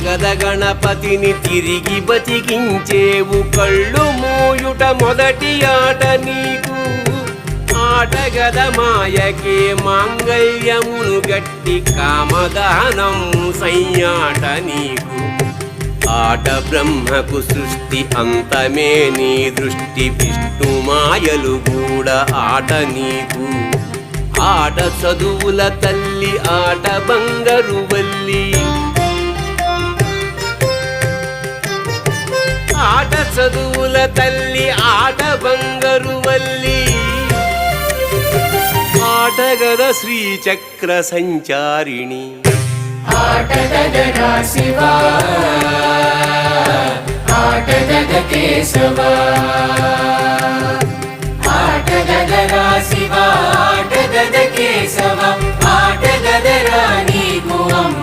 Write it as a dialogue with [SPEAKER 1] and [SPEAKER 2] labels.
[SPEAKER 1] ఆటగద గణపతిని తిరిగి బతికించేవు కళ్ళు మూయుట మొదటి ఆట నీకు ఆటగద మాయకే మాంగళ్యమును గట్టి కామదానము సయ్యాట నీకు ఆట బ్రహ్మకు సృష్టి అంతమే నీ దృష్టి విష్ణు మాయలు కూడా ఆట నీకు ఆట చదువుల తల్లి ఆట బంగారు వల్లి ఆట చదువుల తల్లి ఆట బంగారు వల్లి ఆటగద శ్రీచక్ర సంచారిణి
[SPEAKER 2] ఆటగదరా శివా ఆటగద కేశవా ఆటగదరా శివా ఆటగద కేశవ ఆటగదరా నీకు అమ్మ